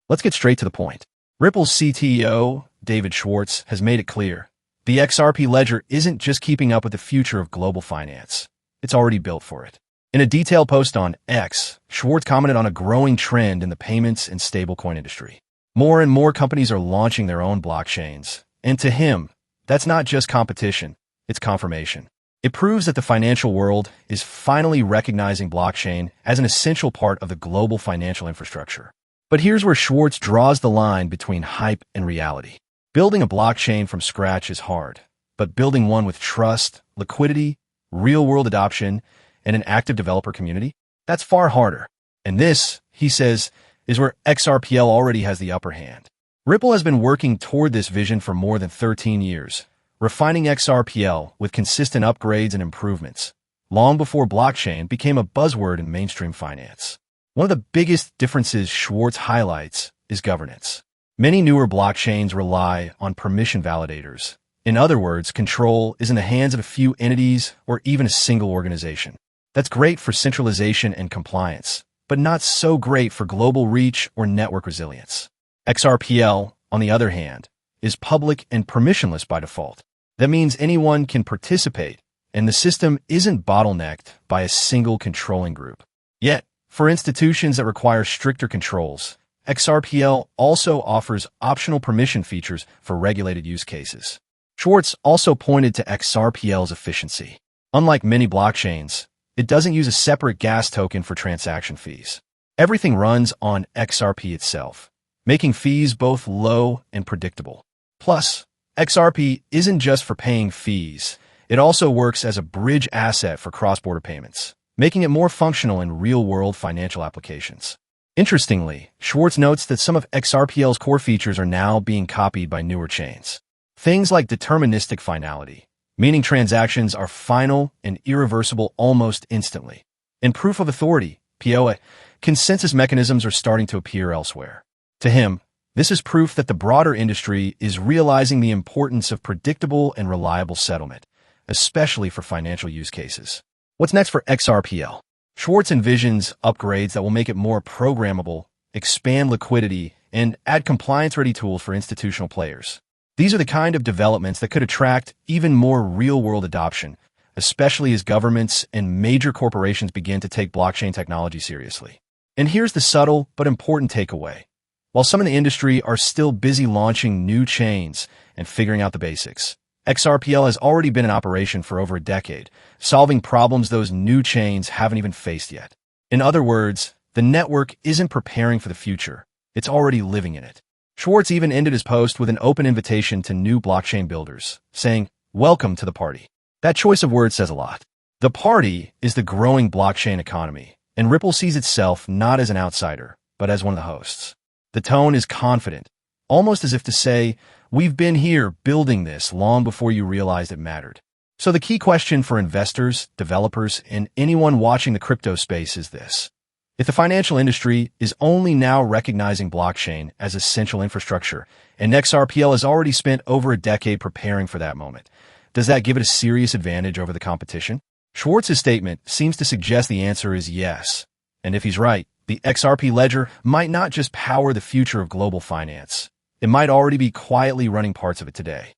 Let's get straight to the point. Ripple's CTO, David Schwartz, has made it clear. The XRP Ledger isn't just keeping up with the future of global finance. It's already built for it. In a detailed post on X, Schwartz commented on a growing trend in the payments and stablecoin industry. More and more companies are launching their own blockchains. And to him, that's not just competition, it's confirmation. It proves that the financial world is finally recognizing blockchain as an essential part of the global financial infrastructure. But here's where Schwartz draws the line between hype and reality. Building a blockchain from scratch is hard, but building one with trust, liquidity, real-world adoption, and an active developer community, that's far harder. And this, he says, is where XRPL already has the upper hand. Ripple has been working toward this vision for more than 13 years, refining XRPL with consistent upgrades and improvements, long before blockchain became a buzzword in mainstream finance. One of the biggest differences Schwartz highlights is governance. Many newer blockchains rely on permission validators. In other words, control is in the hands of a few entities or even a single organization. That's great for centralization and compliance, but not so great for global reach or network resilience. XRPL, on the other hand, is public and permissionless by default. That means anyone can participate, and the system isn't bottlenecked by a single controlling group. Yet, for institutions that require stricter controls, XRPL also offers optional permission features for regulated use cases. Schwartz also pointed to XRPL's efficiency. Unlike many blockchains, it doesn't use a separate gas token for transaction fees. Everything runs on XRP itself, making fees both low and predictable. Plus, XRP isn't just for paying fees. It also works as a bridge asset for cross-border payments, making it more functional in real-world financial applications. Interestingly, Schwartz notes that some of XRPL's core features are now being copied by newer chains. Things like deterministic finality, meaning transactions are final and irreversible almost instantly. And proof of authority, POA, consensus mechanisms are starting to appear elsewhere. To him, this is proof that the broader industry is realizing the importance of predictable and reliable settlement, especially for financial use cases. What's next for XRPL? Schwartz envisions upgrades that will make it more programmable, expand liquidity, and add compliance-ready tools for institutional players. These are the kind of developments that could attract even more real-world adoption, especially as governments and major corporations begin to take blockchain technology seriously. And here's the subtle but important takeaway. While some in the industry are still busy launching new chains and figuring out the basics, XRPL has already been in operation for over a decade, solving problems those new chains haven't even faced yet. In other words, the network isn't preparing for the future, it's already living in it. Schwartz even ended his post with an open invitation to new blockchain builders, saying, "Welcome to the party." That choice of words says a lot. The party is the growing blockchain economy, and Ripple sees itself not as an outsider, but as one of the hosts. The tone is confident, almost as if to say, "We've been here building this long before you realized it mattered." So the key question for investors, developers, and anyone watching the crypto space is this. If the financial industry is only now recognizing blockchain as essential infrastructure, and XRPL has already spent over a decade preparing for that moment, does that give it a serious advantage over the competition? Schwartz's statement seems to suggest the answer is yes. And if he's right, the XRP Ledger might not just power the future of global finance. It might already be quietly running parts of it today.